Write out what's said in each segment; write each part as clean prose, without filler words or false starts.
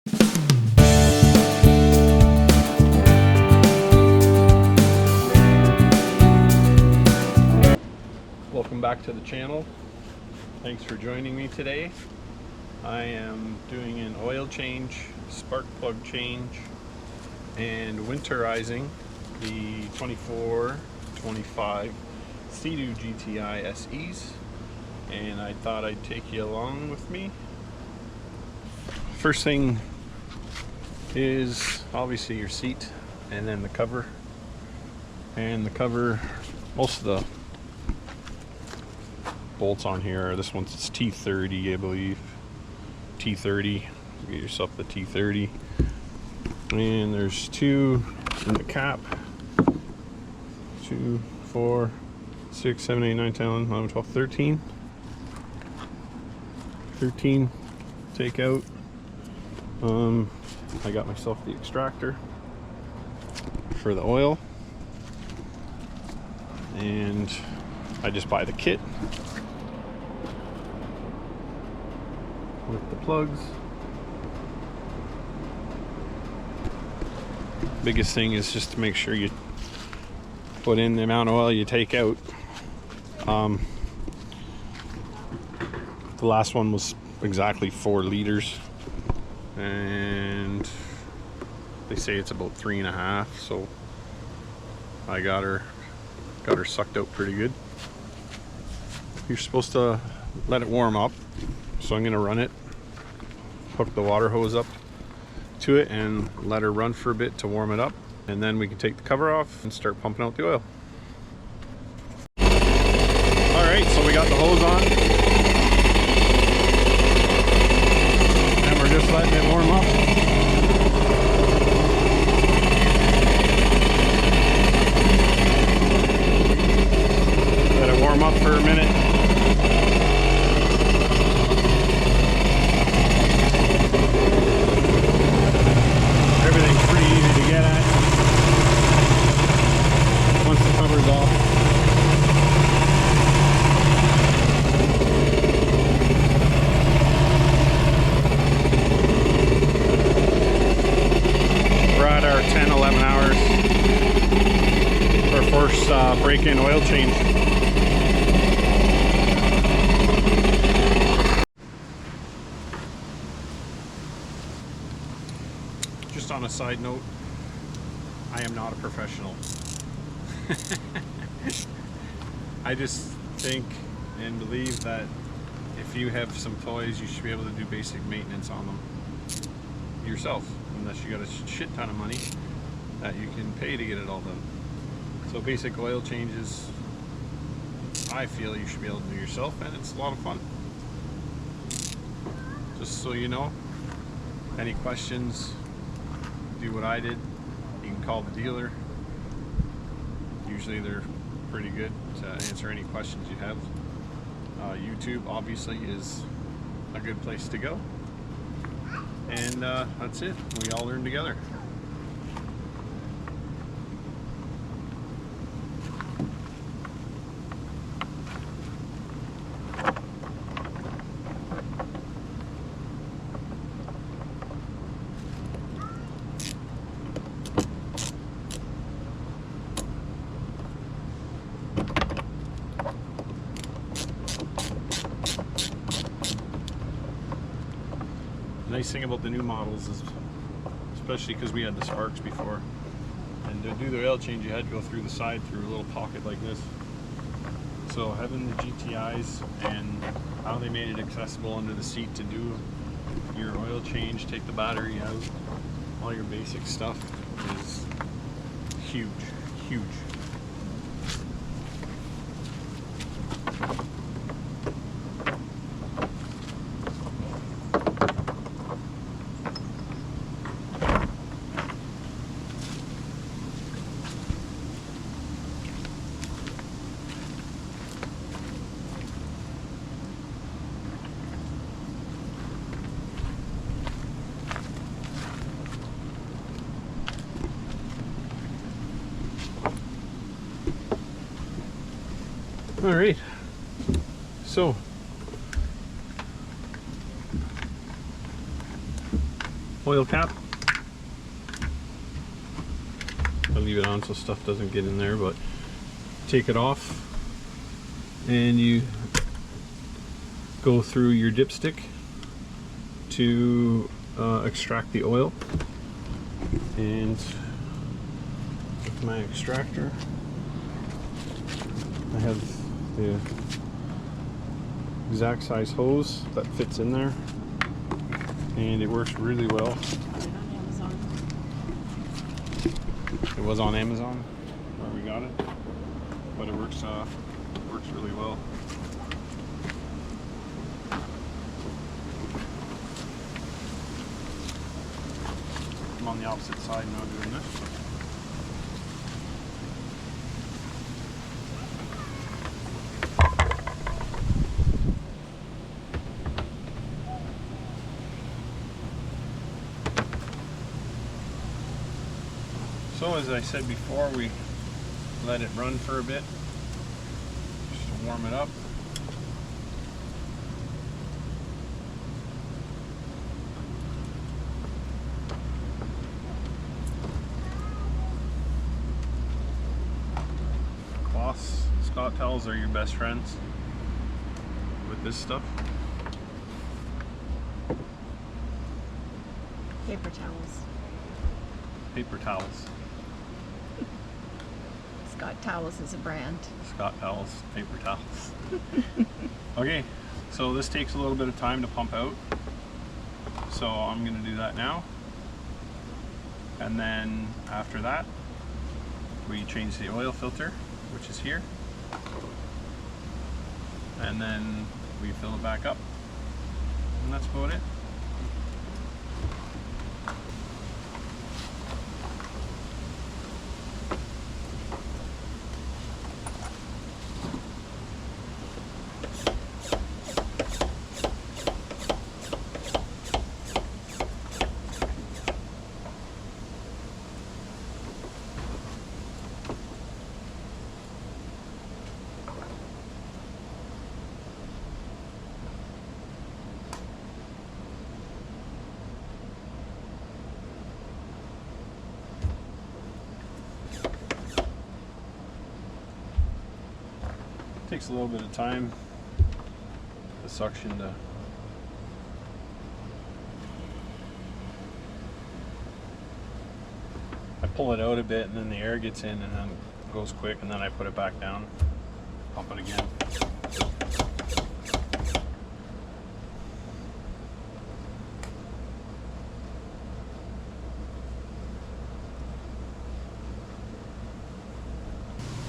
Welcome back to the channel. Thanks for joining me today. I am doing an oil change, spark plug change, and winterizing the 24-25 Seadoo GTI SEs, and I thought I'd take you along with me. First thing is obviously your seat, and then the cover. And the cover, most of the bolts on here, this one's T30, I believe. T30, get yourself the T30. And there's two in the cap. 2, 4, 6, 7, 8, 9, 10, 11, 12, 13. 13 take out. I got myself the extractor for the oil, and I just buy the kit with the plugs. Biggest thing is just to make sure you put in the amount of oil you take out. The last one was exactly 4 liters, and they say it's about 3.5, so I got her sucked out pretty good. You're supposed to let it warm up, so I'm gonna run it, hook the water hose up to it and let her run for a bit to warm it up, and then we can take the cover off and start pumping out the oil. Alright, so we got the hose on and we're just letting it warm up. Let it warm up for a minute. Everything's pretty easy to get at once the cover's off. We're at our 10-11 hours for first break-in oil change. Just on a side note, I am not a professional. I just think and believe that if you have some toys, you should be able to do basic maintenance on them yourself, unless you got a shit ton of money that you can pay to get it all done. So basic oil changes, I feel you should be able to do yourself, and it's a lot of fun. Just so you know, any questions, do what I did. You can call the dealer. Usually they're pretty good to answer any questions you have. YouTube obviously is a good place to go, and that's it. We all learn together. The nice thing about the new models is, especially because we had the Sparks before, and to do the oil change you had to go through the side through a little pocket like this. So having the GTIs and how they made it accessible under the seat to do your oil change, take the battery out, all your basic stuff is huge, huge. All right, so oil cap. I leave it on so stuff doesn't get in there, but take it off and you go through your dipstick to extract the oil. And with my extractor, I have the exact size hose that fits in there, and it works really well. It was on Amazon where we got it, but it works really well. I'm on the opposite side now doing this. So as I said before, we let it run for a bit just to warm it up. Cloths, Scott towels are your best friends with this stuff. Paper towels. Paper towels. Scott Towels is a brand. Scott towels, paper towels. Okay, so this takes a little bit of time to pump out. So I'm going to do that now. And then after that, we change the oil filter, which is here. And then we fill it back up. And that's about it. Takes a little bit of time, the suction to I pull it out a bit and then the air gets in and then it goes quick, and then I put it back down, pump it again.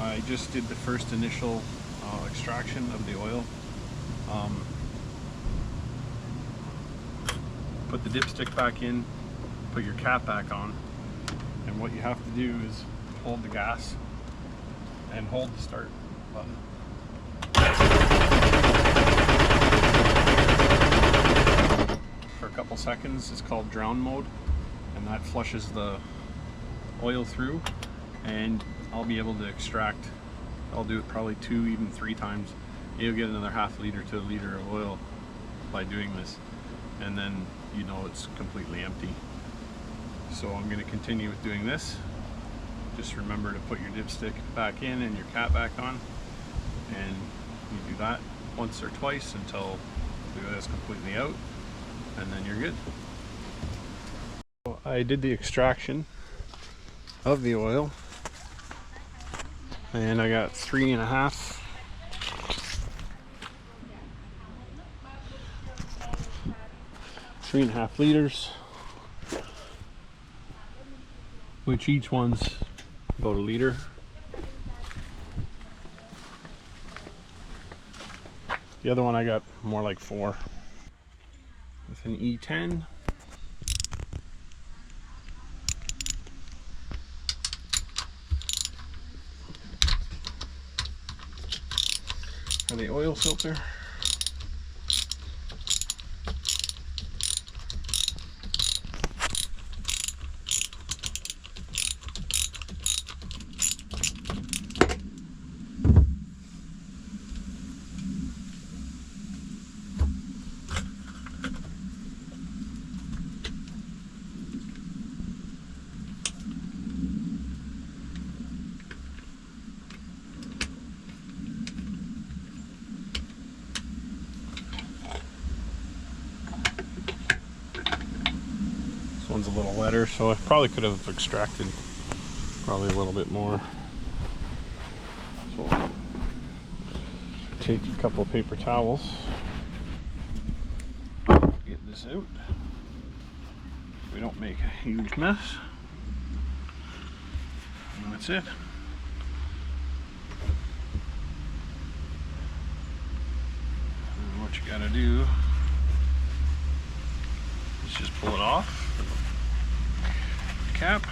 I just did the first initial extraction of the oil. Put the dipstick back in, put your cap back on, and what you have to do is hold the gas and hold the start button. For a couple seconds. It's called drown mode, and that flushes the oil through, and I'll be able to extract. I'll do it probably 2, even 3 times. You'll get another half liter to a liter of oil by doing this, and then you know it's completely empty. So I'm going to continue with doing this. Just remember to put your dipstick back in and your cap back on, and you do that once or twice until the oil is completely out, and then you're good. So I did the extraction of the oil, and I got 3.5 liters, which each one's about a liter. The other one I got more like 4. With an E10. For the oil filter. This one's a little wetter, so I probably could have extracted probably a little bit more. So take a couple of paper towels, get this out. We don't make a huge mess. And that's it. And what you gotta do is just pull it off. Cap.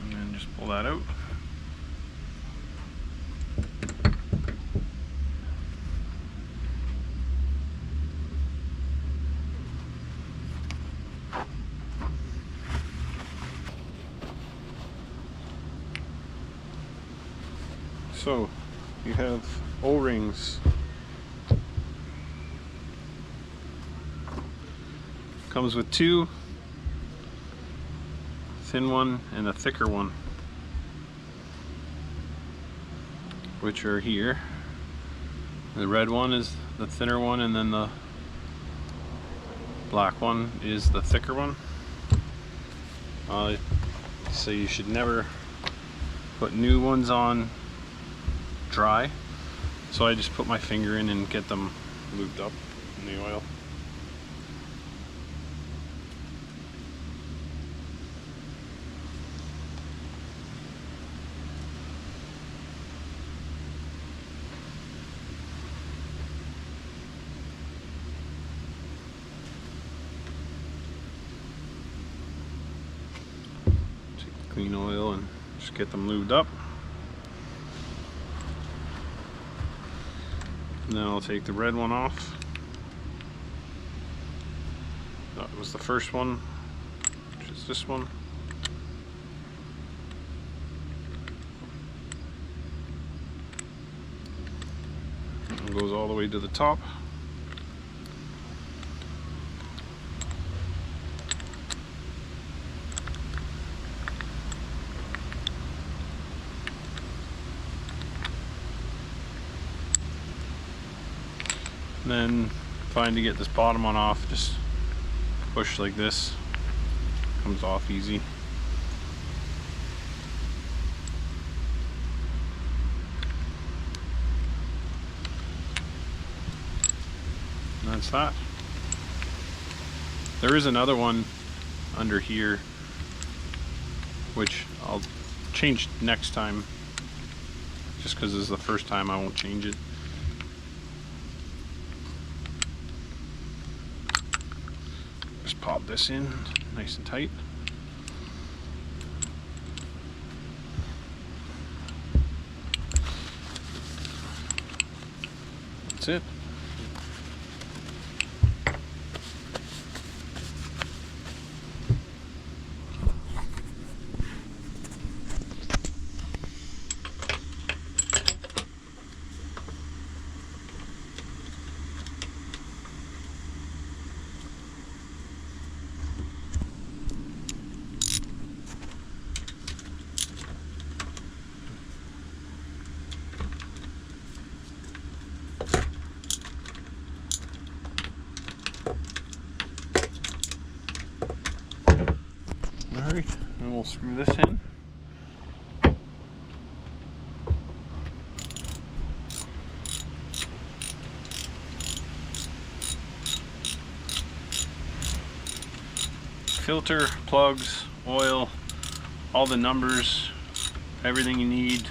And then just pull that out. So you have O-rings. Comes with two, thin one and a thicker one, which are here. The red one is the thinner one, and then the black one is the thicker one. So you should never put new ones on dry. So I just put my finger in and get them lubed up in the oil. Clean oil and just get them lubed up. And then I'll take the red one off. That was the first one, which is this one. And goes all the way to the top. And then fine to get this bottom one off, just push like this, comes off easy. And that's that. There is another one under here, which I'll change next time, just because this is the first time I won't change it. Just pop this in nice and tight. That's it. Alright, and we'll screw this in. Filter, plugs, oil, all the numbers, everything you need.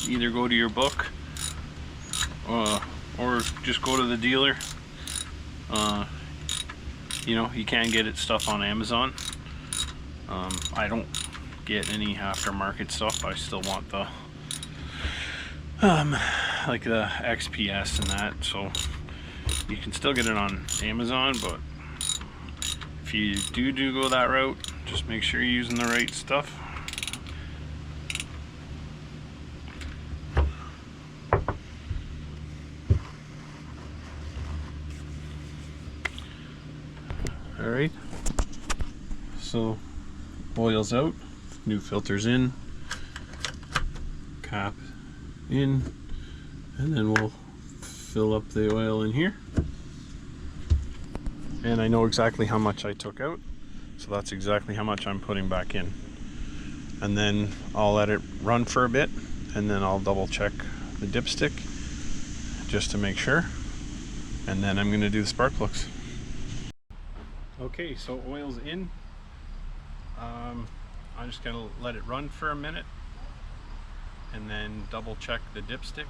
Either go to your book or just go to the dealer. You know, you can get it stuff on Amazon. I don't get any aftermarket stuff, but I still want the like the XPS and that, so you can still get it on Amazon. But if you do go that route, just make sure you're using the right stuff. Alright, so oil's out, new filter's in, cap in, and then we'll fill up the oil in here. and I know exactly how much I took out, so that's exactly how much I'm putting back in. And then I'll let it run for a bit, and then I'll double check the dipstick just to make sure, and then I'm going to do the spark plugs. Okay, so oil's in. I'm just going to let it run for a minute and then double check the dipstick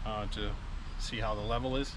to see how the level is.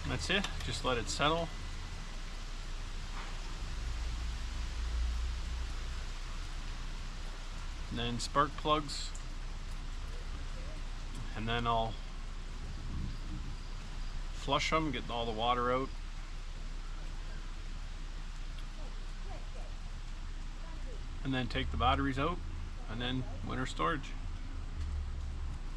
That's it, just let it settle. And then spark plugs, and then I'll flush them, get all the water out. And then take the batteries out, and then winter storage.